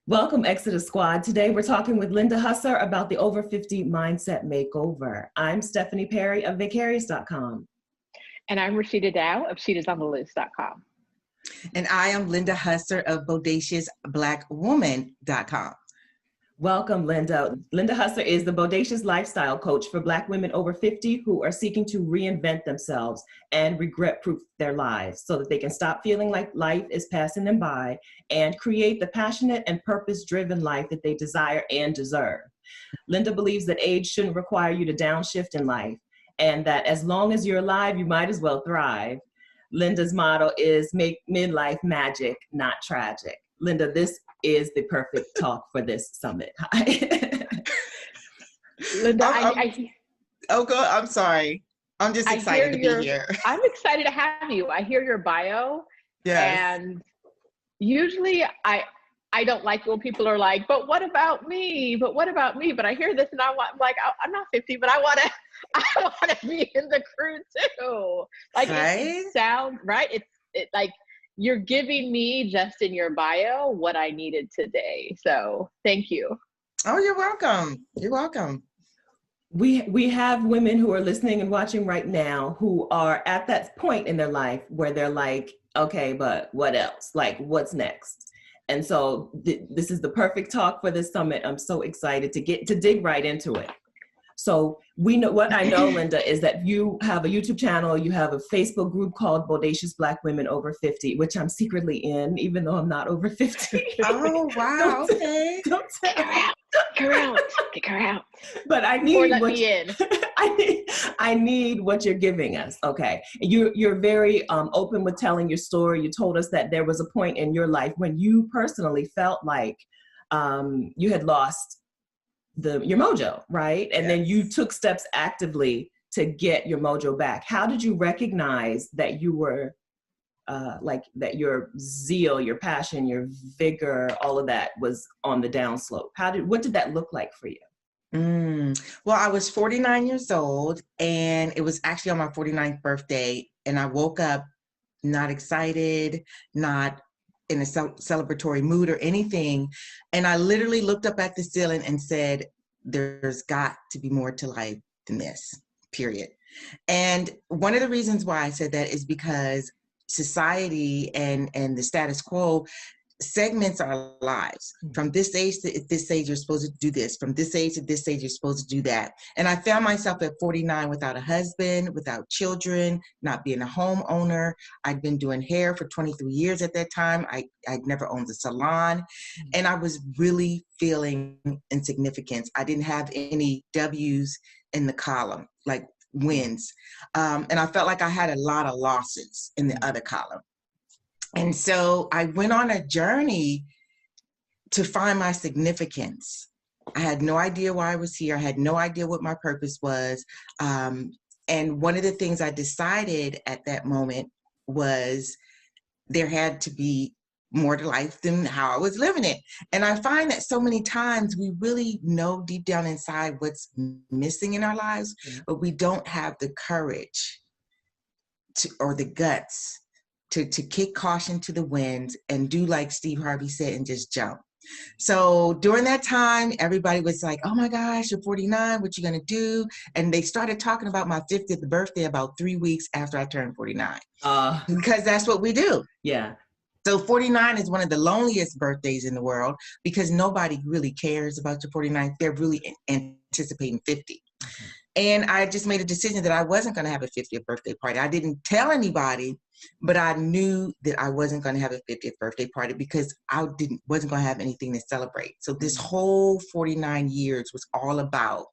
Welcome, Exodus Squad. Today we're talking with Linda Husser about the Over 50 Mindset Makeover. I'm Stephanie Perry of Vicarious.com. And I'm Rashida Dow of sheetasontheloose.com. And I am Linda Husser of BodaciousBlackWoman.com. Welcome, Linda. Linda Husser is the Bodacious lifestyle coach for Black women over 50 who are seeking to reinvent themselves and regret-proof their lives so that they can stop feeling like life is passing them by and create the passionate and purpose-driven life that they desire and deserve. Linda believes that age shouldn't require you to downshift in life, and that as long as you're alive, you might as well thrive. Linda's motto is make midlife magic, not tragic. Linda, this is the perfect talk for this summit. Linda, I'm sorry. I'm just excited to be here. I'm excited to have you. I hear your bio. Yes. And usually I don't like when people are like, but what about me? But what about me? But I hear this and I'm like, I'm not 50, but I want to be in the crew too. Like, right? It sounds right. It's like, you're giving me just in your bio what I needed today. So thank you. Oh, you're welcome. You're welcome. We have women who are listening and watching right now who are at that point in their life where they're like, okay, but what else? Like, what's next? And so this is the perfect talk for this summit. I'm so excited to dig right into it. So what I know, Linda, is that you have a YouTube channel, you have a Facebook group called Bodacious Black Women Over 50, which I'm secretly in, even though I'm not over 50. Oh, wow. Okay. Don't Kick her out. But I need I need what you're giving us. Okay. You're very open with telling your story. You told us that there was a point in your life when you personally felt like you had lost your mojo, right? And then you took steps actively to get your mojo back. How did you recognize that you were that your zeal, your passion, your vigor, all of that was on the downslope? What did that look like for you? Well, I was 49 years old and it was actually on my 49th birthday, and I woke up not excited, not in a celebratory mood or anything. And I literally looked up at the ceiling and said, there's got to be more to life than this, period. And one of the reasons why I said that is because society and the status quo segments our lives. From this age to this age, you're supposed to do this. From this age to this age, you're supposed to do that. And I found myself at 49 without a husband, without children, not being a homeowner. I'd been doing hair for 23 years at that time. I'd never owned a salon. And I was really feeling insignificance. I didn't have any W's in the column, like wins. And I felt like I had a lot of losses in the other column. And so I went on a journey to find my significance. I had no idea why I was here. I had no idea what my purpose was. And one of the things I decided at that moment was there had to be more to life than how I was living it. And I find that so many times we really know deep down inside what's missing in our lives, but we don't have the courage or the guts to kick caution to the winds and do like Steve Harvey said and just jump. So during that time, everybody was like, oh my gosh, you're 49, what you gonna do? And they started talking about my 50th birthday about 3 weeks after I turned 49. Because that's what we do. Yeah. So 49 is one of the loneliest birthdays in the world because nobody really cares about your 49th. They're really anticipating 50. Okay. And I just made a decision that I wasn't going to have a 50th birthday party. I didn't tell anybody, but I knew that I wasn't going to have a 50th birthday party because I wasn't going to have anything to celebrate. So this whole 49 years was all about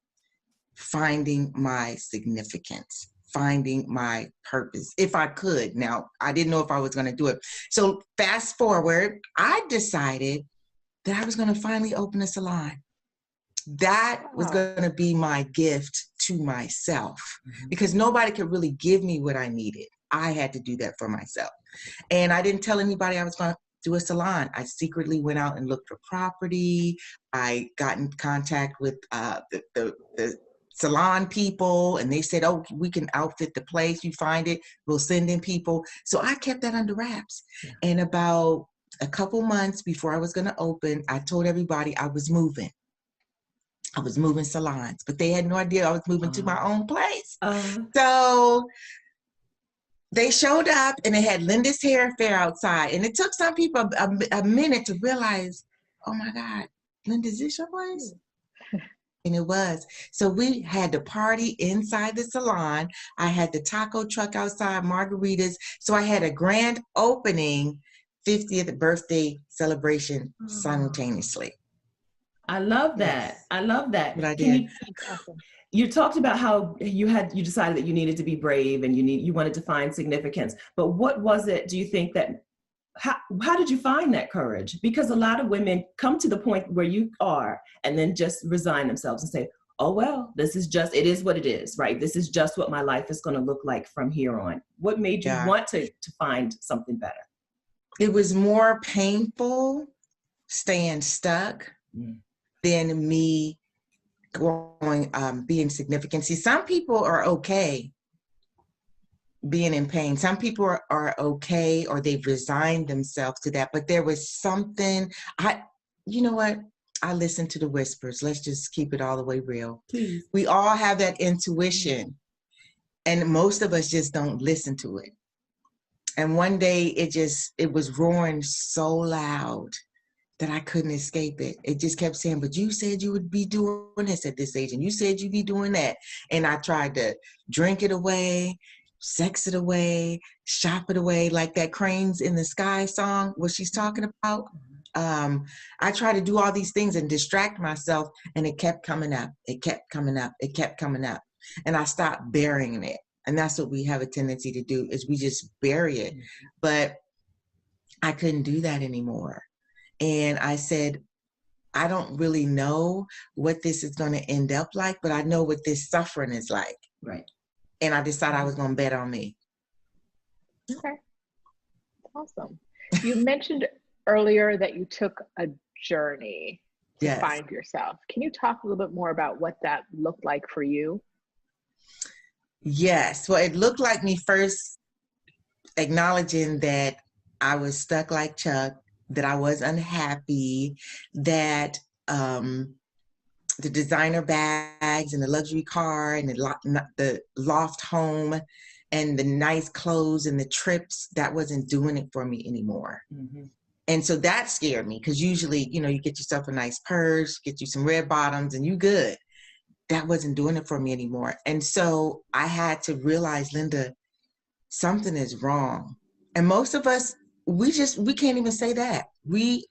finding my significance, finding my purpose, if I could. Now, I didn't know if I was going to do it. So fast forward, I decided that I was going to finally open a salon. That was going to be my gift to myself because nobody could really give me what I needed. I had to do that for myself. And I didn't tell anybody I was going to do a salon. I secretly went out and looked for property. I got in contact with the salon people, and they said, oh, we can outfit the place. You find it, we'll send in people. So I kept that under wraps. And about a couple months before I was going to open, I told everybody I was moving. I was moving salons, but they had no idea I was moving to my own place. So they showed up and they had Linda's Hair Fair outside. And it took some people a minute to realize, oh my God, Linda, is this your place? And it was. So we had the party inside the salon. I had the taco truck outside, margaritas. So I had a grand opening 50th birthday celebration simultaneously. I love that. Yes. I love that. But I did. You talked about how you decided that you needed to be brave and you wanted to find significance. But what was it, do you think, that how did you find that courage? Because a lot of women come to the point where you are and then just resign themselves and say, oh, well, it is what it is, right? This is just what my life is going to look like from here on. What made you want to find something better? It was more painful staying stuck than me being significant. See, some people are okay being in pain. Some people are okay, or they've resigned themselves to that. But there was something, you know what? I listened to the whispers. Let's just keep it all the way real. Please. We all have that intuition, and most of us just don't listen to it. And one day it was roaring so loud that I couldn't escape it. It just kept saying, but you said you would be doing this at this age, and you said you'd be doing that. And I tried to drink it away, sex it away, shop it away, like that Cranes in the Sky song, what she's talking about. I tried to do all these things and distract myself, and it kept coming up. It kept coming up. It kept coming up. And I stopped burying it. And that's what we have a tendency to do, is we just bury it. But I couldn't do that anymore. And I said, I don't really know what this is going to end up like, but I know what this suffering is like. Right. And I decided I was going to bet on me. Okay. Awesome. You mentioned earlier that you took a journey to find yourself. Can you talk a little bit more about what that looked like for you? Yes. Well, it looked like me first acknowledging that I was stuck like Chuck, that I was unhappy, that the designer bags and the luxury car and the loft home and the nice clothes and the trips, that wasn't doing it for me anymore. And so that scared me, because usually, you get yourself a nice purse, get you some red bottoms, and you good. That wasn't doing it for me anymore. And so I had to realize, Linda, something is wrong. And most of us, we can't even say that. We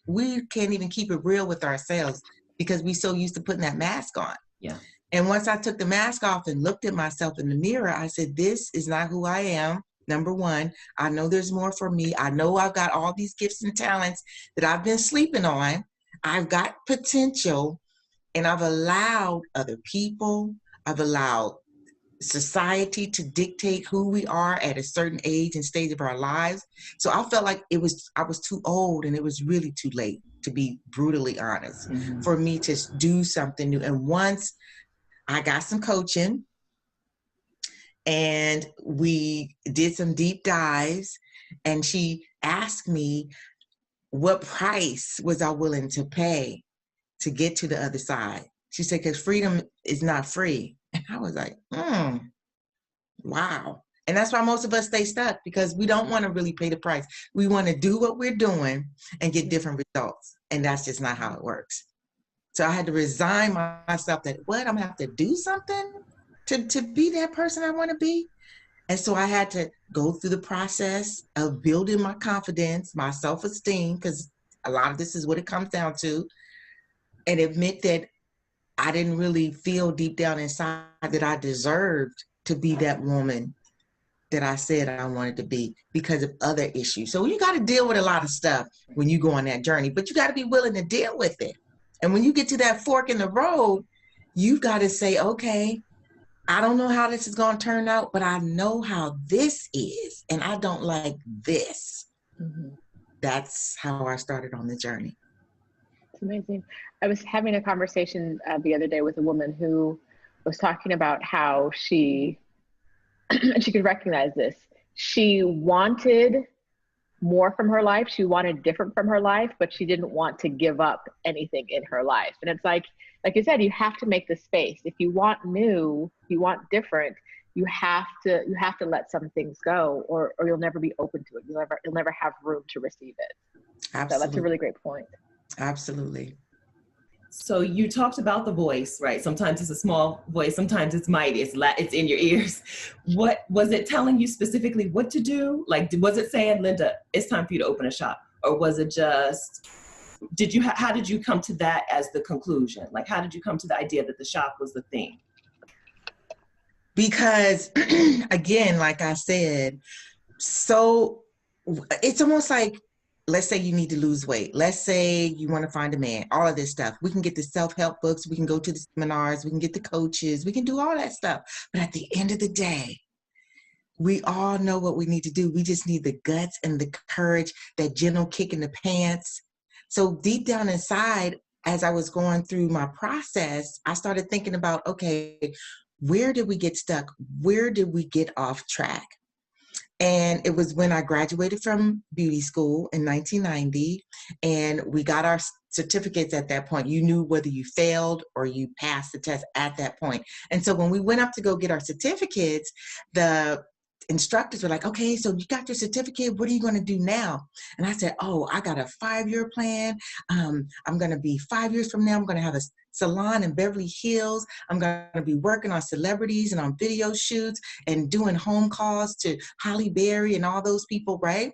can't even keep it real with ourselves, because we're so used to putting that mask on. Yeah. And once I took the mask off and looked at myself in the mirror, I said, this is not who I am. Number one, I know there's more for me. I know I've got all these gifts and talents that I've been sleeping on. I've got potential, and I've allowed other people, I've allowed society to dictate who we are at a certain age and stage of our lives. So I felt like I was too old, and it was really too late, to be brutally honest, for me to do something new. And once I got some coaching, and we did some deep dives, and she asked me, what price was I willing to pay to get to the other side? She said, because freedom is not free. And I was like, wow. And that's why most of us stay stuck, because we don't want to really pay the price. We want to do what we're doing and get different results. And that's just not how it works. So I had to resign myself that, I'm going to have to do something to be that person I want to be. And so I had to go through the process of building my confidence, my self-esteem, because a lot of this is what it comes down to, and admit that I didn't really feel deep down inside that I deserved to be that woman that I said I wanted to be, because of other issues. So you got to deal with a lot of stuff when you go on that journey, but you got to be willing to deal with it. And when you get to that fork in the road, you've got to say, okay, I don't know how this is going to turn out, but I know how this is, and I don't like this. That's how I started on the journey. It's amazing. I was having a conversation the other day with a woman who was talking about how she could recognize this. She wanted more from her life. She wanted different from her life, but she didn't want to give up anything in her life. And it's like you said, you have to make the space. If you want new, if you want different, you have to let some things go, or you'll never be open to it. You'll never have room to receive it. Absolutely. So that's a really great point. Absolutely. So you talked about the voice, right? Sometimes it's a small voice, sometimes it's mighty, it's in your ears. What was it telling you specifically what to do? Like, was it saying, Linda, it's time for you to open a shop? Or was it just, how did you come to that as the conclusion? Like, how did you come to the idea that the shop was the thing? Because again, like I said, so it's almost like, let's say you need to lose weight. Let's say you want to find a man, all of this stuff. We can get the self-help books. We can go to the seminars. We can get the coaches. We can do all that stuff. But at the end of the day, we all know what we need to do. We just need the guts and the courage, that gentle kick in the pants. So deep down inside, as I was going through my process, I started thinking about, okay, where did we get stuck? Where did we get off track? And it was when I graduated from beauty school in 1990, and we got our certificates at that point. You knew whether you failed or you passed the test at that point. And so when we went up to go get our certificates, the instructors were like, okay, so you got your certificate, what are you going to do now? And I said, oh, I got a 5-year plan. I'm going to be 5 years from now, I'm going to have a salon in Beverly Hills. I'm going to be working on celebrities and on video shoots and doing home calls to Holly Berry and all those people, right?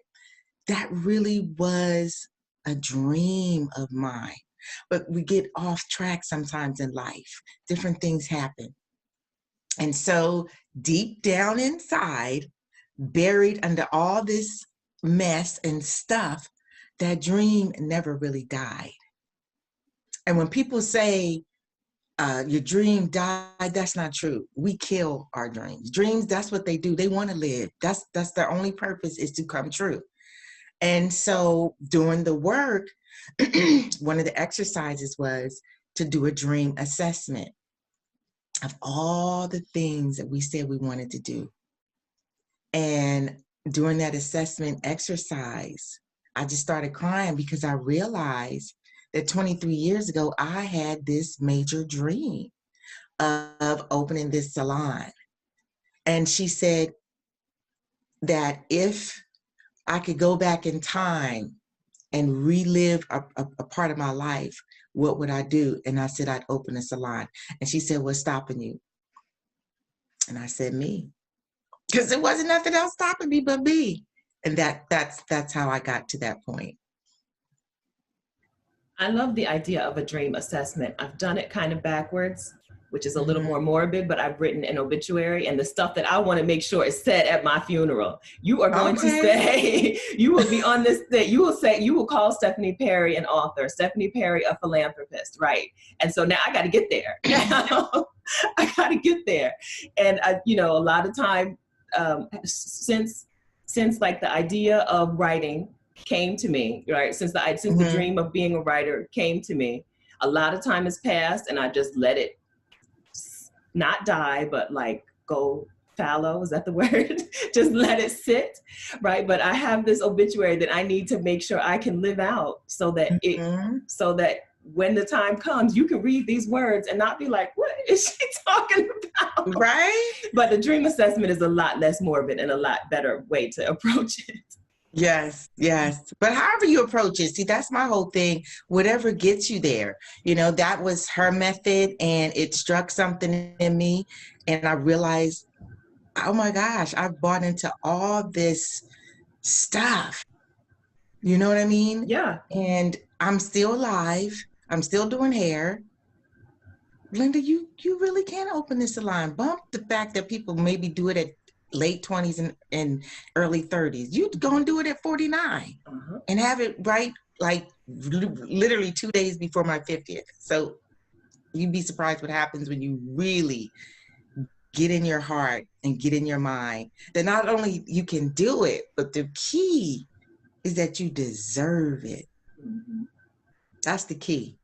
That really was a dream of mine. But we get off track sometimes in life. Different things happen. And so deep down inside, buried under all this mess and stuff, that dream never really died. And when people say your dream died, that's not true. We kill our dreams. Dreams, that's what they do. They want to live. That's their only purpose, is to come true. And so doing the work, one of the exercises was to do a dream assessment of all the things that we said we wanted to do. And during that assessment exercise, I just started crying because I realized that 23 years ago, I had this major dream of opening this salon. And she said that if I could go back in time and relive a part of my life, what would I do? And I said, I'd open a salon. And she said, what's stopping you? And I said, me. Because there wasn't nothing else stopping me but me. And that's how I got to that point. I love the idea of a dream assessment. I've done it kind of backwards, which is a little more morbid, but I've written an obituary, and the stuff that I want to make sure is said at my funeral. You are going to say, you will be on this thing, you will call Stephanie Perry an author, Stephanie Perry a philanthropist, right? And so now I got to get there. I got to get there. And a lot of time, since like the idea of writing came to me, right? Since the dream of being a writer came to me, a lot of time has passed, and I just let it not die, but like go fallow. Is that the word? Just let it sit, right? But I have this obituary that I need to make sure I can live out, so that so that when the time comes, you can read these words and not be like, what is she talking about? Right? But the dream assessment is a lot less morbid and a lot better way to approach it. Yes. But however you approach it, see, that's my whole thing. Whatever gets you there, that was her method, and it struck something in me. And I realized, oh my gosh, I've bought into all this stuff. You know what I mean? Yeah. And I'm still alive. I'm still doing hair. Linda, you really can open this salon. Bump the fact that people maybe do it at late 20s and early 30s. You go and do it at 49 and have it right, like literally 2 days before my 50th. So you'd be surprised what happens when you really get in your heart and get in your mind that not only you can do it, but the key is that you deserve it. That's the key,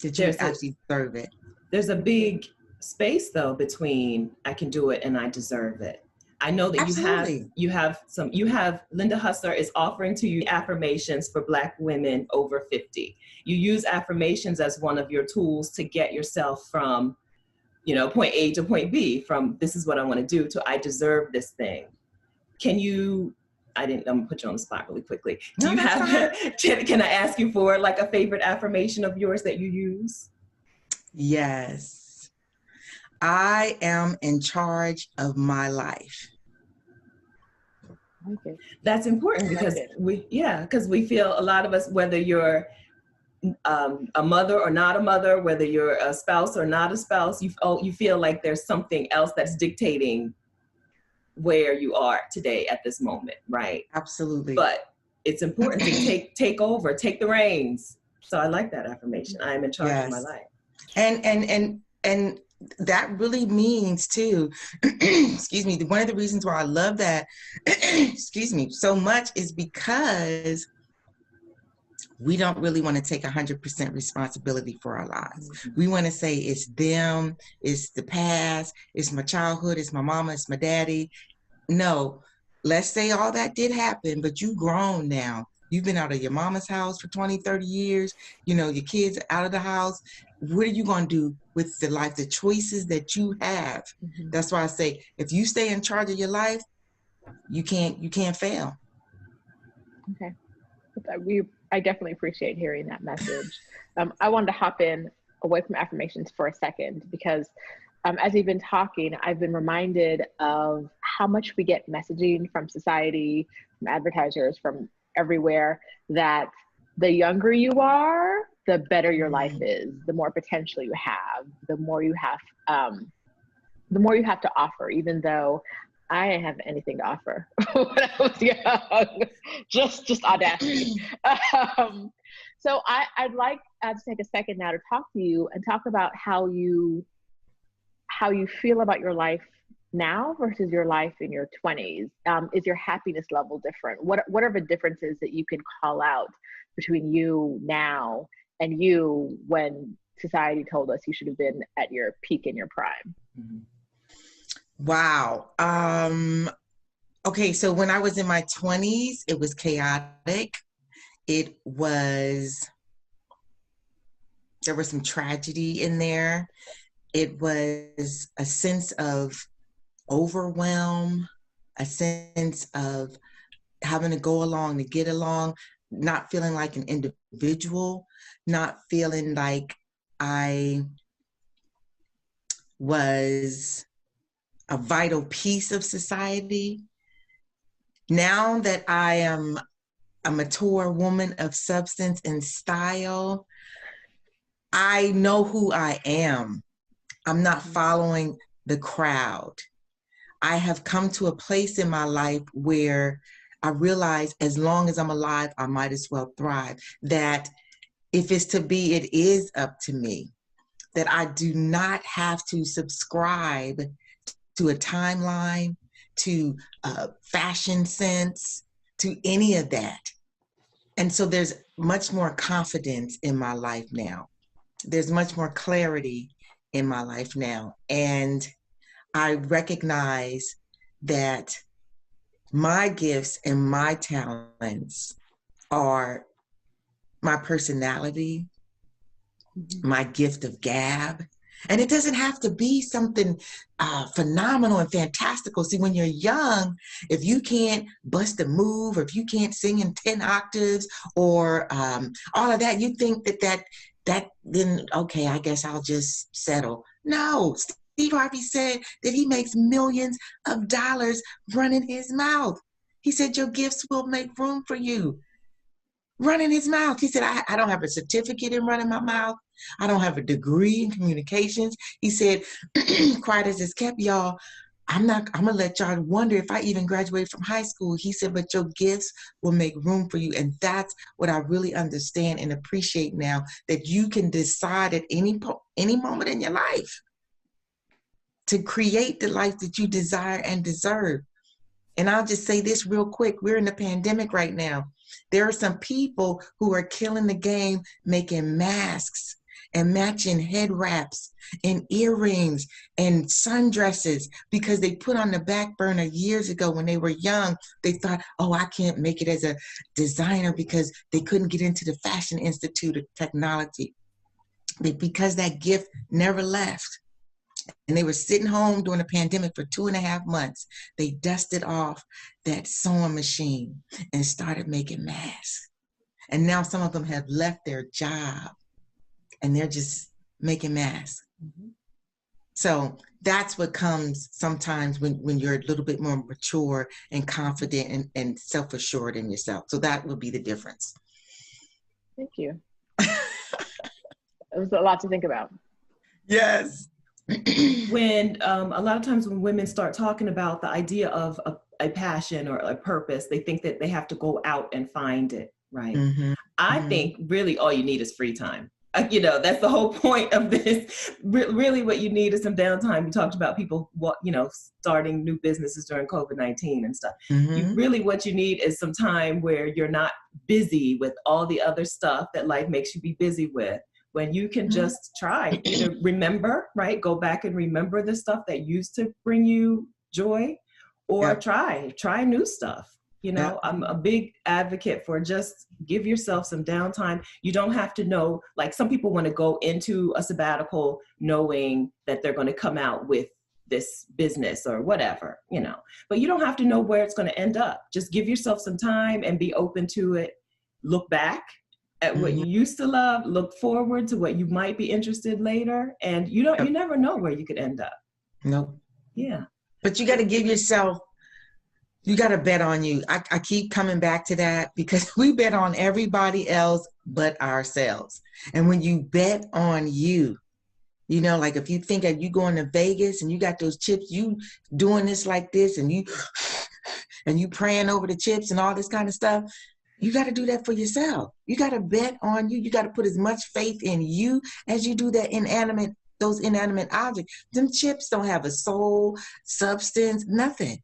that you actually deserve it. There's a big space though between I can do it and I deserve it. I know that Absolutely. Linda Husser is offering to you affirmations for Black women over 50. You use affirmations as one of your tools to get yourself from, point A to point B, from this is what I want to do to I deserve this thing. I'm gonna put you on the spot really quickly. Do you that's have, fine. can I ask you for like a favorite affirmation of yours that you use? Yes. I am in charge of my life. Okay. That's important because we feel, a lot of us, whether you're a mother or not a mother, whether you're a spouse or not a spouse, you feel like there's something else that's dictating where you are today at this moment, right? Absolutely. But it's important to take over, take the reins. So I like that affirmation. I am in charge of my life. And that really means too, excuse me, one of the reasons why I love that, excuse me, so much is because we don't really want to take 100% responsibility for our lives. Mm-hmm. We want to say it's them, it's the past, it's my childhood, it's my mama, it's my daddy. No, let's say all that did happen, but you grown now. You've been out of your mama's house for 20, 30 years. Your kids are out of the house. What are you going to do with the life, the choices that you have? Mm-hmm. That's why I say, if you stay in charge of your life, you can't fail. Okay. I definitely appreciate hearing that message. I wanted to hop in away from affirmations for a second because as we've been talking, I've been reminded of how much we get messaging from society, from advertisers, from everywhere, that the younger you are, the better your life is, the more potential you have, the more you have to offer, even though I didn't have anything to offer when I was young, just audacity. So I'd like to take a second now to talk to you and talk about how you feel about your life now versus your life in your 20s. Is your happiness level different? What are the differences that you can call out between you now and you when society told us you should have been at your peak in your prime? Mm-hmm. Wow. Okay, so when I was in my 20s, it was chaotic. There was some tragedy in there. It was a sense of overwhelm, a sense of having to go along to get along, not feeling like an individual, not feeling like I was a vital piece of society. Now that I am a mature woman of substance and style, I know who I am. I'm not following the crowd. I have come to a place in my life where I realize as long as I'm alive, I might as well thrive. That if it's to be, it is up to me. That I do not have to subscribe to a timeline, to a fashion sense, to any of that. And so there's much more confidence in my life now. There's much more clarity in my life now. And I recognize that my gifts and my talents are my personality, my gift of gab. And it doesn't have to be something phenomenal and fantastical. See, when you're young, if you can't bust a move, or if you can't sing in 10 octaves or all of that, you think that then, okay, I guess I'll just settle. No, Steve Harvey said that he makes millions of dollars running his mouth. He said, your gifts will make room for you. Running his mouth. He said, I don't have a certificate in running my mouth. I don't have a degree in communications. He said, quiet as it's kept, y'all, I'm gonna let y'all wonder if I even graduated from high school. He said, but your gifts will make room for you. And that's what I really understand and appreciate now, that you can decide at any moment in your life to create the life that you desire and deserve. And I'll just say this real quick. We're in the pandemic right now. There are some people who are killing the game, making masks and matching head wraps and earrings and sundresses because they put on the back burner years ago when they were young. They thought, oh, I can't make it as a designer because they couldn't get into the Fashion Institute of Technology. Because that gift never left. And they were sitting home during the pandemic for 2.5 months. They dusted off that sewing machine and started making masks. And now some of them have left their job and they're just making masks. Mm-hmm. So that's what comes sometimes when you're a little bit more mature and confident and self-assured in yourself. So that would be the difference. Thank you. It was a lot to think about. Yes. When a lot of times when women start talking about the idea of a passion or a purpose, they think that they have to go out and find it, right? Mm-hmm. I think really all you need is free time. That's the whole point of this. Really what you need is some downtime. You talked about people, starting new businesses during COVID-19 and stuff. Mm-hmm. What you need is some time where you're not busy with all the other stuff that life makes you be busy with. When you can just try, remember, right? Go back and remember the stuff that used to bring you joy, or try new stuff. I'm a big advocate for just give yourself some downtime. You don't have to know, like some people want to go into a sabbatical knowing that they're going to come out with this business or whatever, but you don't have to know where it's going to end up. Just give yourself some time and be open to it. Look back at what you used to love, look forward to what you might be interested later. And you never know where you could end up. Nope. Yeah. But you got to give yourself, you got to bet on you. I keep coming back to that because we bet on everybody else but ourselves. And when you bet on you, like if you think that you going to Vegas and you got those chips, you doing this like this and you praying over the chips and all this kind of stuff, you got to do that for yourself. You got to bet on you. You got to put as much faith in you as you do those inanimate objects. Them chips don't have a soul, substance, nothing.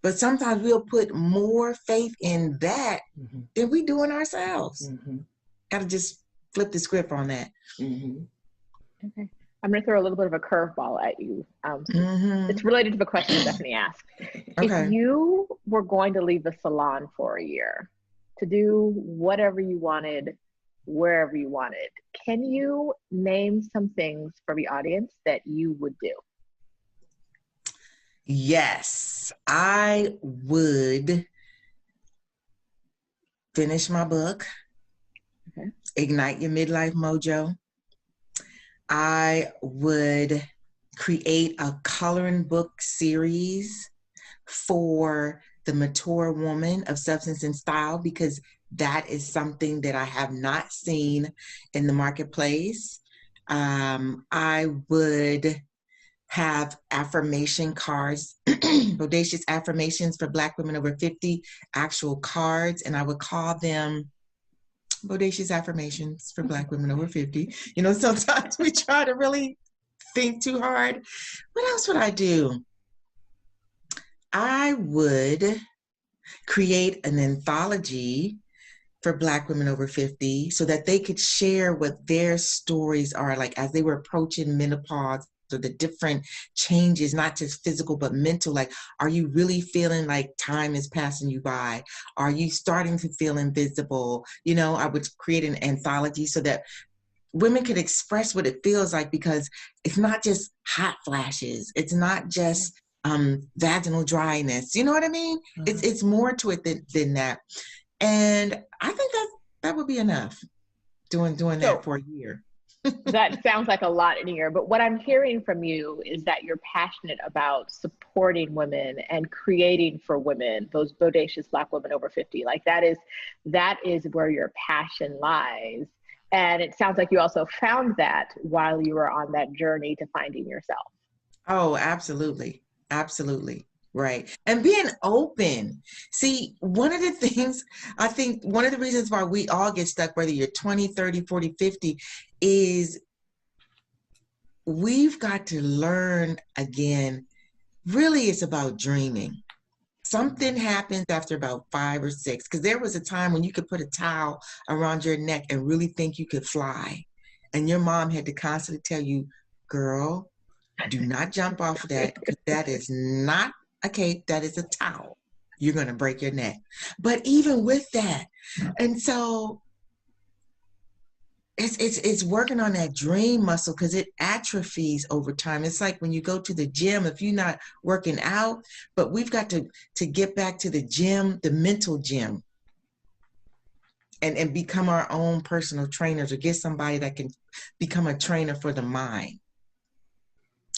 But sometimes we'll put more faith in that than we do in ourselves. Mm-hmm. Got to just flip the script on that. Mm-hmm. Okay. I'm going to throw a little bit of a curveball at you. It's related to the question Stephanie asked. Okay. If you were going to leave the salon for a year to do whatever you wanted, wherever you wanted, can you name some things for the audience that you would do? Yes, I would finish my book, Ignite Your Midlife Mojo. I would create a coloring book series for the mature woman of substance and style, because that is something that I have not seen in the marketplace. I would have affirmation cards, Bodacious affirmations for Black women over 50, actual cards, and I would call them Bodacious affirmations for Black women over 50. Sometimes we try to really think too hard. What else would I do? I would create an anthology for Black women over 50 so that they could share what their stories are like as they were approaching menopause, or the different changes, not just physical, but mental. Like, are you really feeling like time is passing you by? Are you starting to feel invisible? I would create an anthology so that women could express what it feels like, because it's not just hot flashes. It's not just vaginal dryness. You know what I mean? Mm-hmm. It's more to it than that. And I think that would be enough doing that for a year. That sounds like a lot in a year, but what I'm hearing from you is that you're passionate about supporting women and creating for women, those bodacious Black women over 50. Like that is where your passion lies. And it sounds like you also found that while you were on that journey to finding yourself. Oh, absolutely. Absolutely. Right. And being open. See, one of the things, I think one of the reasons why we all get stuck, whether you're 20, 30, 40, 50, is we've got to learn again. Really, it's about dreaming. Something happens after about 5 or 6, because there was a time when you could put a towel around your neck and really think you could fly. And your mom had to constantly tell you, girl, do not jump off of that, because that is not a cape, that is a towel. You're going to break your neck. But even with that, and so it's working on that dream muscle, because it atrophies over time. It's like when you go to the gym, if you're not working out, but we've got to get back to the gym, the mental gym, and become our own personal trainers, or get somebody that can become a trainer for the mind.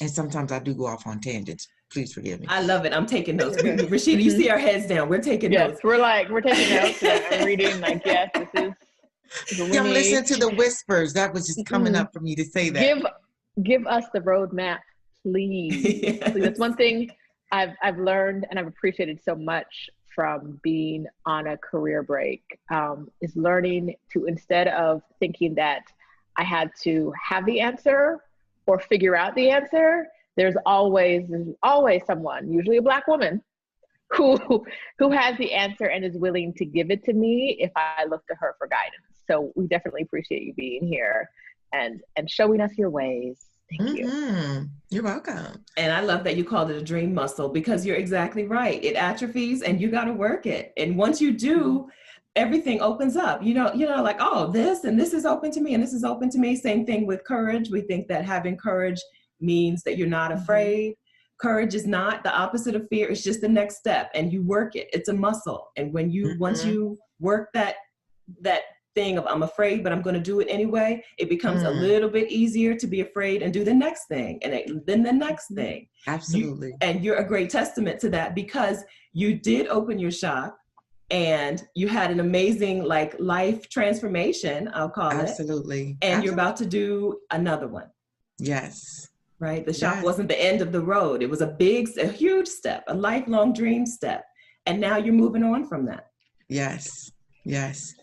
And sometimes I do go off on tangents. Please forgive me. I love it. I'm taking notes. Rashida, you see our heads down. We're taking notes. We're taking notes. I'm reading, like, yes, this is what we I'm need. listening to the whispers. That was just coming up for me to say that. Give us the roadmap, please. Yes. Please. That's one thing I've learned and I've appreciated so much from being on a career break, is learning to, instead of thinking that I had to have the answer or figure out the answer, there's always someone, usually a Black woman, who has the answer and is willing to give it to me if I look to her for guidance. So we definitely appreciate you being here and showing us your ways. Thank you. You're welcome. And I love that you called it a dream muscle, because you're exactly right. It atrophies and you got to work it. And once you do, everything opens up. You know, like, oh, this and this is open to me and this is open to me. Same thing with courage. We think that having courage means that you're not afraid. Courage is not the opposite of fear. It's just the next step, and you work it. It's a muscle. And when you once you work that thing of I'm afraid, but I'm going to do it anyway, it becomes a little bit easier to be afraid and do the next thing, and then the next thing. Absolutely. And you're a great testament to that, because you did open your shop and you had an amazing, like, life transformation, I'll call it. Absolutely. And you're about to do another one. Yes. Right? The shop wasn't the end of the road. It was a huge step, a lifelong dream step. And now you're moving on from that. Yes. Yes,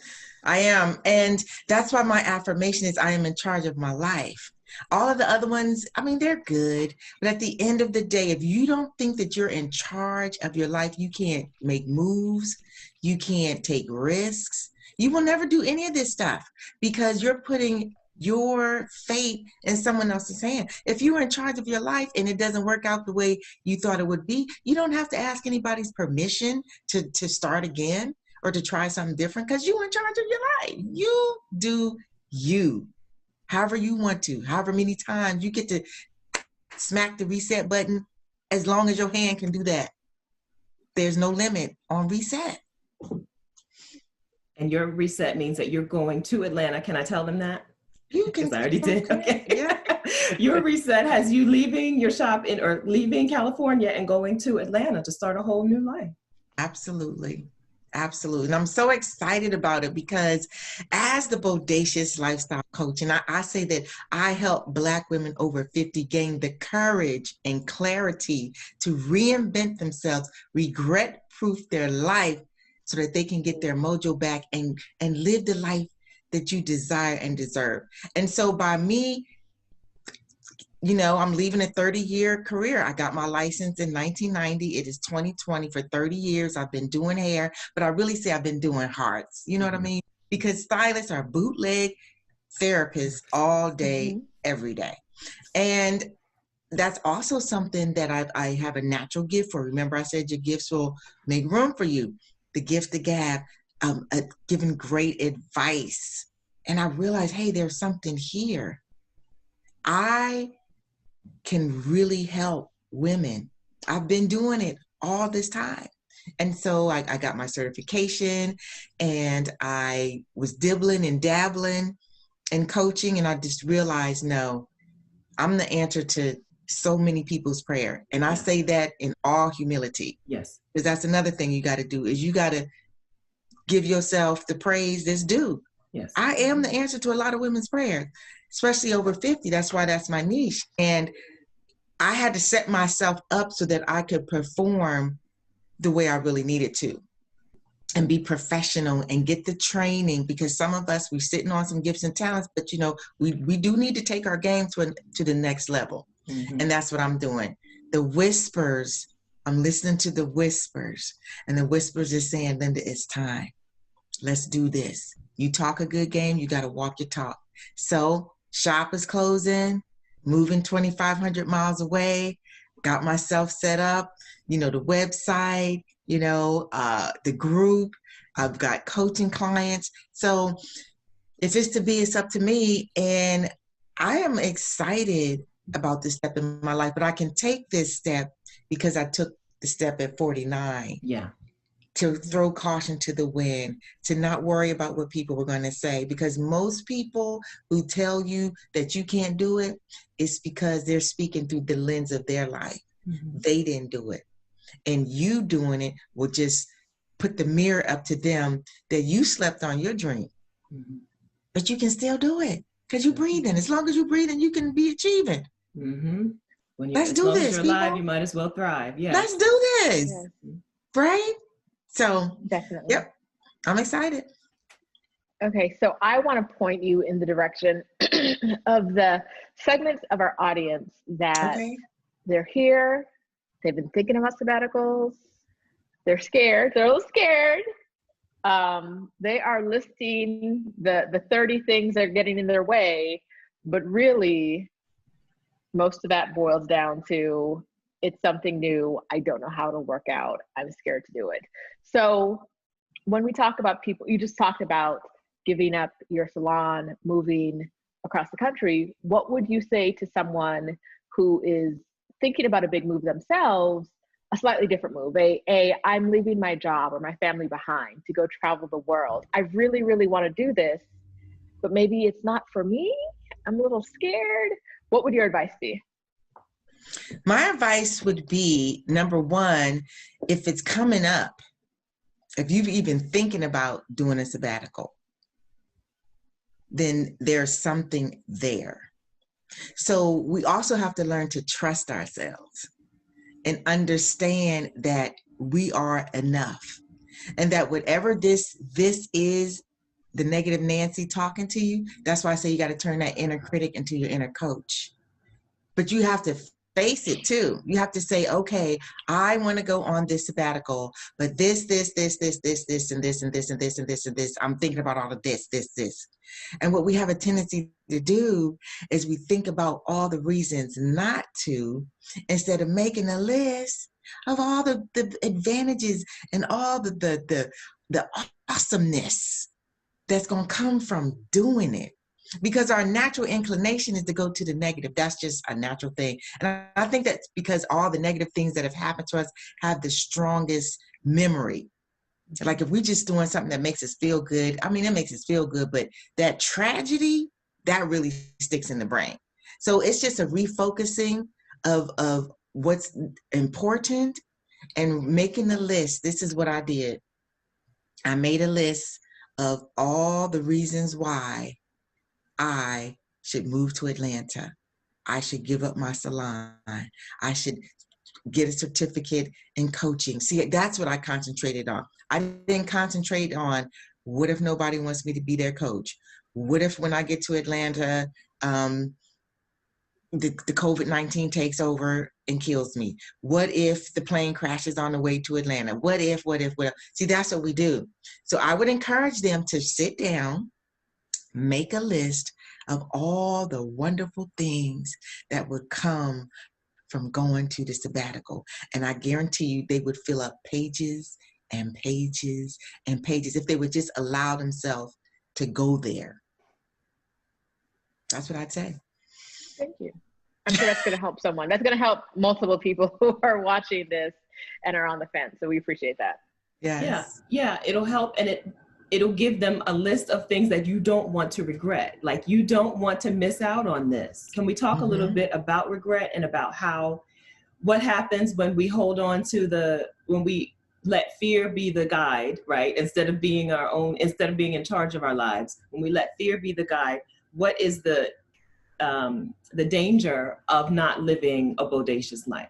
I am. And that's why my affirmation is I am in charge of my life. All of the other ones, I mean, they're good. But at the end of the day, if you don't think that you're in charge of your life, you can't make moves. You can't take risks. You will never do any of this stuff, because you're putting your fate in someone else's hand. If you're in charge of your life and it doesn't work out the way you thought it would be, you don't have to ask anybody's permission to start again or to try something different, because you're in charge of your life. You do you, however you want to, however many times you get to smack the reset button, as long as your hand can do that. There's no limit on reset. And your reset means that you're going to Atlanta. Can I tell them that? You can. I already did. Okay. Yeah. Your reset has you leaving your shop or leaving California and going to Atlanta to start a whole new life. Absolutely. Absolutely. And I'm so excited about it, because as the Bodacious lifestyle coach, and I say that I help Black women over 50 gain the courage and clarity to reinvent themselves, regret-proof their life, so that they can get their mojo back and live the life that you desire and deserve. And so by me, I'm leaving a 30-year career. I got my license in 1990. It is 2020. For 30 years, I've been doing hair, but I really say I've been doing hearts. You know what I mean? Because stylists are bootleg therapists all day, every day. And that's also something that I have a natural gift for. Remember, I said your gifts will make room for you. The gift to gab, giving great advice. And I realized, hey, there's something here. I can really help women. I've been doing it all this time. And so I got my certification, and I was dibbling and dabbling in coaching, and I just realized, no, I'm the answer to so many people's prayer. And I say that in all humility. Yes. Because that's another thing you got to do, is you got to give yourself the praise that's due. Yes. I am the answer to a lot of women's prayers, especially over 50. That's why that's my niche. And I had to set myself up so that I could perform the way I really needed to, and be professional and get the training, because some of us, we're sitting on some gifts and talents, but we do need to take our game to the next level. And that's what I'm doing. The whispers, I'm listening to the whispers, and the whispers is saying, Linda, it's time. Let's do this. You talk a good game, you got to walk your talk. So shop is closing, moving 2,500 miles away, got myself set up, the website, the group. I've got coaching clients. So if it's to be, it's up to me. And I am excited about this step in my life, but I can take this step because I took the step at 49. Yeah. To throw caution to the wind, to not worry about what people were going to say, because most people who tell you that you can't do it, it's because they're speaking through the lens of their life. Mm-hmm. They didn't do it. And you doing it will just put the mirror up to them that you slept on your dream. Mm-hmm. But you can still do it because you're breathing. As long as you're breathing, you can be achieving. Mm-hmm. Let's do this. As you're alive, you might as well thrive. Yeah. Let's do this. Yeah. Right? So, definitely. Yep. I'm excited. Okay, so I want to point you in the direction of the segments of our audience that they're here, they've been thinking about sabbaticals, they're scared, they're a little scared. They are listing the 30 things that are getting in their way, but really most of that boils down to it's something new. I don't know how it'll work out. I'm scared to do it. So when we talk about people, you just talked about giving up your salon, moving across the country. What would you say to someone who is thinking about a big move themselves, a slightly different move? I'm leaving my job or my family behind to go travel the world. I really, really want to do this, but maybe it's not for me. I'm a little scared. What would your advice be? My advice would be, number one, if it's coming up, if you've even thinking about doing a sabbatical, then there's something there. So we also have to learn to trust ourselves and understand that we are enough, and that whatever this is, the negative Nancy talking to you, that's why I say you got to turn that inner critic into your inner coach. But you have to face it too. You have to say, okay, I want to go on this sabbatical, but this, and this, and this, and this, and this, and this. I'm thinking about all of this. And what we have a tendency to do is we think about all the reasons not to, instead of making a list of all the advantages and all the awesomeness that's going to come from doing it. Because our natural inclination is to go to the negative. That's just a natural thing. And I think that's because all the negative things that have happened to us have the strongest memory. Like if we're just doing something that makes us feel good, I mean, it makes us feel good, but that tragedy, that really sticks in the brain. So it's just a refocusing of what's important and making a list. This is what I did. I made a list of all the reasons why I should move to Atlanta. I should give up my salon. I should get a certificate in coaching. See, that's what I concentrated on. I didn't concentrate on what if nobody wants me to be their coach? What if when I get to Atlanta, the COVID-19 takes over and kills me? What if the plane crashes on the way to Atlanta? What if? See, that's what we do. So I would encourage them to sit down, make a list of all the wonderful things that would come from going to the sabbatical. And I guarantee you they would fill up pages and pages and pages if they would just allow themselves to go there. That's what I'd say. Thank you. I'm sure that's going to help someone. That's going to help multiple people who are watching this and are on the fence. So we appreciate that. Yes. Yeah, it'll help. And it'll give them a list of things that you don't want to regret. Like you don't want to miss out on this. Can we talk a little bit about regret and about what happens when we hold on to when we let fear be the guide, right? Instead of being in charge of our lives, when we let fear be the guide, what is the danger of not living a bodacious life?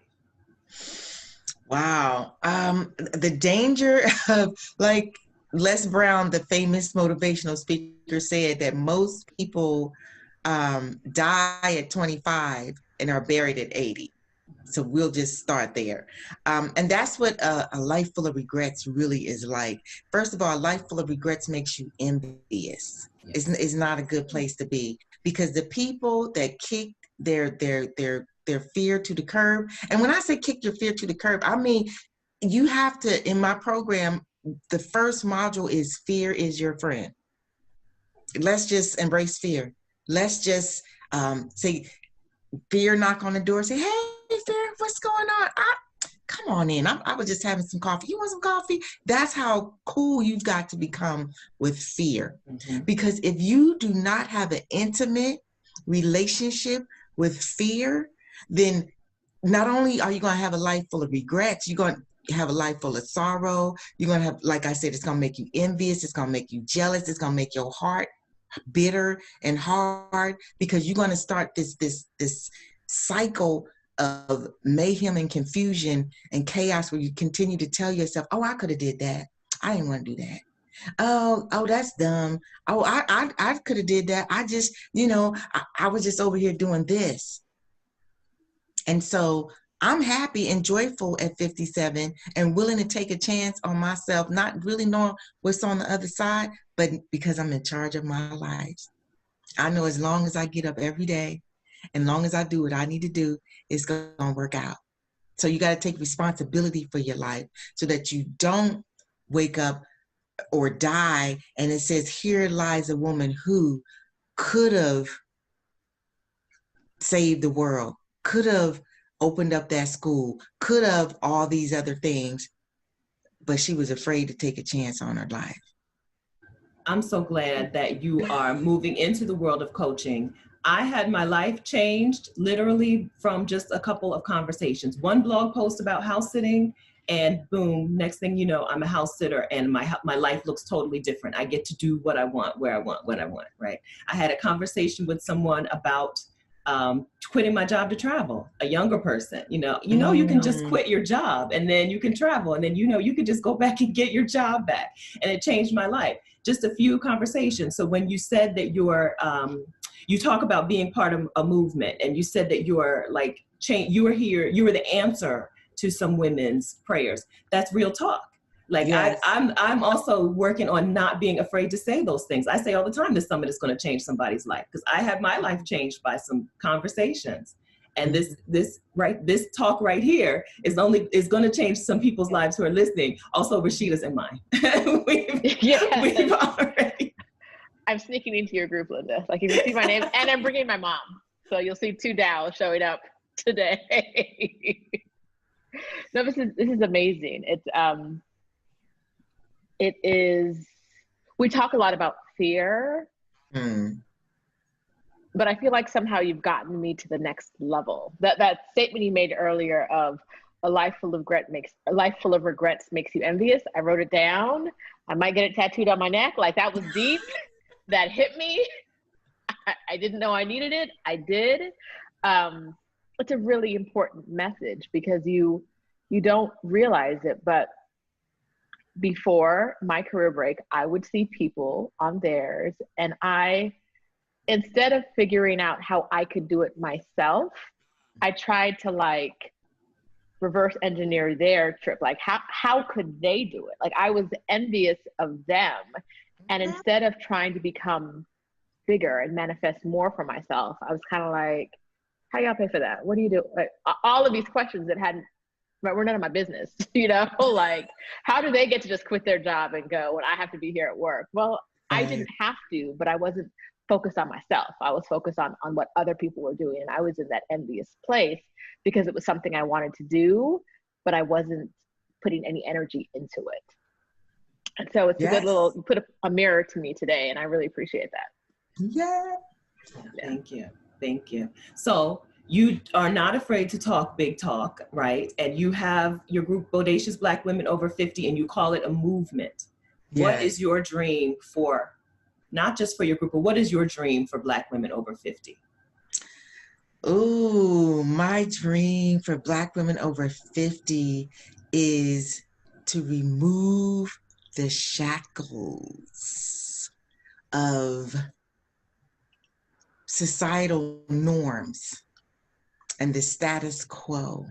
Wow. The danger of, like Les Brown, the famous motivational speaker, said that most people die at 25 and are buried at 80. So we'll just start there. And that's what a life full of regrets really is like. First of all, a life full of regrets makes you envious. It's not a good place to be, because the people that kick their fear to the curb, and when I say kick your fear to the curb, I mean, you have to, in my program, the first module is fear is your friend. Let's just embrace fear. Let's just say, fear, knock on the door, say, hey, fear, what's going on? Come on in. I was just having some coffee. You want some coffee? That's how cool you've got to become with fear. Mm-hmm. Because if you do not have an intimate relationship with fear, then not only are you going to have a life full of regrets, you're going to have a life full of sorrow. You're going to have, like I said, it's going to make you envious. It's going to make you jealous. It's going to make your heart bitter and hard, because you're going to start this cycle of mayhem and confusion and chaos, where you continue to tell yourself, oh, I could have did that. I didn't want to do that. Oh, that's dumb. Oh, I could have did that. I just, I was just over here doing this. And so I'm happy and joyful at 57 and willing to take a chance on myself, not really knowing what's on the other side, but because I'm in charge of my life. I know as long as I get up every day, and long as I do what I need to do, it's going to work out. So you got to take responsibility for your life so that you don't wake up or die and it says, here lies a woman who could have saved the world, could have opened up that school, could have all these other things, but she was afraid to take a chance on her life. I'm so glad that you are moving into the world of coaching. I had my life changed literally from just a couple of conversations. One blog post about house sitting, and boom, next thing you know, I'm a house sitter and my life looks totally different. I get to do what I want, where I want, when I want, right? I had a conversation with someone about quitting my job to travel, a younger person. You can just quit your job and then you can travel, and then you can just go back and get your job back. And it changed my life. Just a few conversations. So when you said that you talk about being part of a movement, and you said that you were the answer to some women's prayers. That's real talk. Like, yes. I'm also working on not being afraid to say those things. I say all the time, this summit is going to change somebody's life, because I had my life changed by some conversations. And this talk right here is going to change some people's lives who are listening. Also Rashida's and mine. we've already. I'm sneaking into your group, Linda. Like, if you see my name, and I'm bringing my mom. So you'll see 2 Dow showing up today. No, this is amazing. It is, we talk a lot about fear, but I feel like somehow you've gotten me to the next level. That statement you made earlier of a life full of regrets makes you envious. I wrote it down. I might get it tattooed on my neck. Like, that was deep. That hit me. I didn't know I needed it. I did. It's a really important message, because you don't realize it, but before my career break, I would see people on theirs, and instead of figuring out how I could do it myself, I tried to reverse engineer their trip. Like, how could they do it? Like, I was envious of them. And instead of trying to become bigger and manifest more for myself, I was kind of like, how y'all pay for that? What do you do? Like, all of these questions that were none of my business, like, how do they get to just quit their job and go when I have to be here at work? Well, I didn't have to, but I wasn't focused on myself. I was focused on what other people were doing. And I was in that envious place because it was something I wanted to do, but I wasn't putting any energy into it. And so it's a good little, you put a mirror to me today, and I really appreciate that. Yeah. Thank you. So you are not afraid to talk big talk, right? And you have your group, Bodacious Black Women Over 50, and you call it a movement. Yes. What is your dream for, not just for your group, but what is your dream for Black women over 50? Ooh, my dream for Black women over 50 is to remove the shackles of societal norms and the status quo,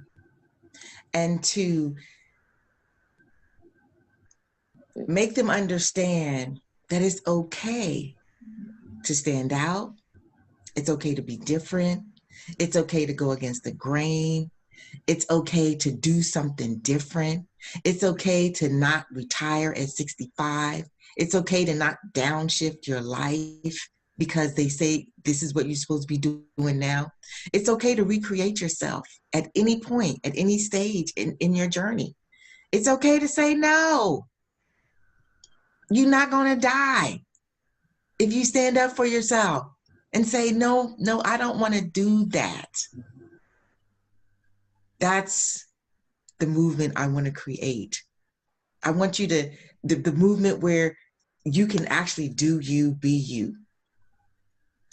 and to make them understand that it's okay to stand out, It's okay to be different. It's okay to go against the grain. It's okay to do something different. It's okay to not retire at 65. It's okay to not downshift your life because they say this is what you're supposed to be doing now. It's okay to recreate yourself at any point, at any stage in your journey. It's okay to say no. You're not going to die if you stand up for yourself and say, no, I don't want to do that. That's the movement I want to create. I want you to, the movement where you can actually do you, be you.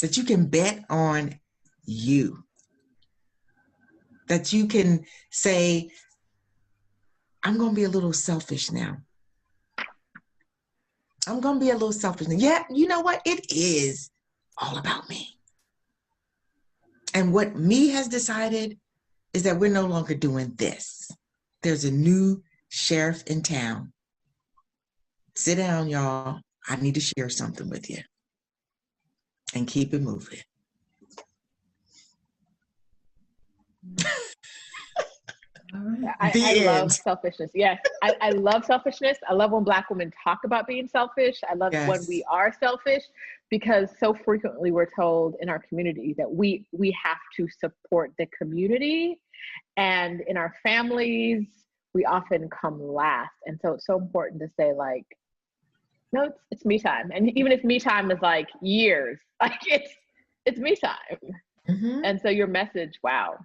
That you can bet on you. That you can say, I'm going to be a little selfish now. I'm going to be a little selfish now. Yeah, you know what? It is all about me. And what me has decided is that we're no longer doing this. There's a new sheriff in town. Sit down, y'all. I need to share something with you. And keep it moving. I love selfishness. Yes, I love selfishness. I love when Black women talk about being selfish. I love when we are selfish, because so frequently we're told in our community that we have to support the community, and in our families we often come last. And so it's so important to say, like, no, it's me time. And even if me time is like years, like it's me time. Mm-hmm. And so your message, wow,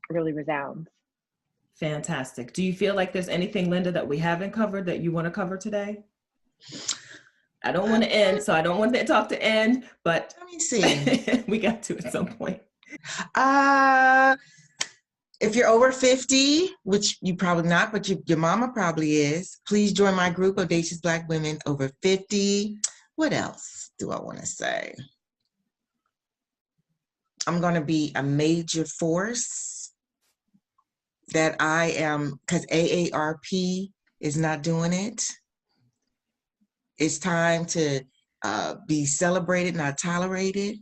really resounds. Fantastic. Do you feel like there's anything, Linda, that we haven't covered that you want to cover today? I don't want to end, so I don't want the talk to end, but let me see. We got to at some point. If you're over 50, which you probably not, but your mama probably is, please join my group, Bodacious Black Women Over 50. What else do I want to say? I'm going to be a major force that I am, because AARP is not doing it. It's time to be celebrated, not tolerated.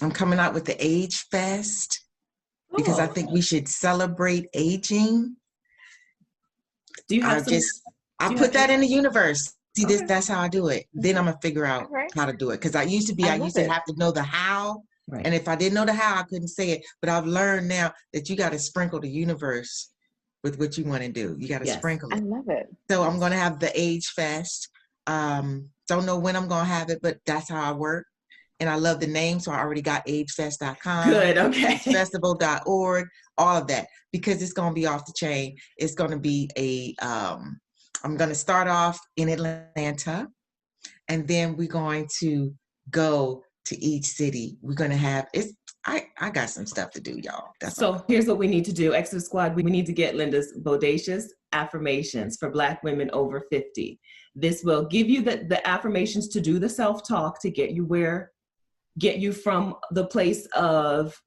I'm coming out with the Age Fest because I think we should celebrate aging. Do you have I put that in the universe. See, that's how I do it. Then I'm gonna figure out how to do it. Because I used to have to know the how. Right. And if I didn't know the how, I couldn't say it. But I've learned now that you got to sprinkle the universe with what you want to do. You got to sprinkle it. I love it. So I'm going to have the Age Fest. Don't know when I'm going to have it, but that's how I work. And I love the name, so I already got agefest.com. Good, okay. Festival.org, all of that, because it's going to be off the chain. It's going to be I'm going to start off in Atlanta, and then we're going to go to each city. We're going to have, I got some stuff to do, y'all. Here's what we need to do. Extra Squad, we need to get Linda's Bodacious affirmations for Black women over 50. This will give you the affirmations to do the self-talk to get you from the place of,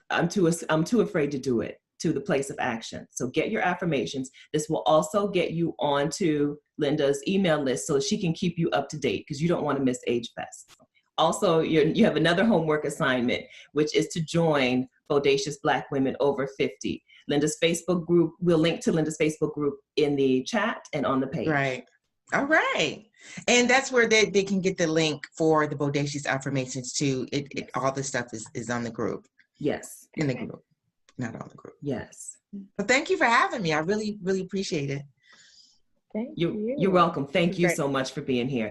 I'm too afraid to do it, to the place of action. So get your affirmations. This will also get you onto Linda's email list so she can keep you up to date, because you don't want to miss Age Fest. Also, you have another homework assignment, which is to join Bodacious Black Women Over 50. Linda's Facebook group, we'll link to Linda's Facebook group in the chat and on the page. Right. All right. And that's where they can get the link for the Bodacious affirmations too. All the stuff is on the group. Yes. In the group, not on the group. Yes. But thank you for having me. I really, really appreciate it. Thank you. You're welcome. Thank you so much for being here.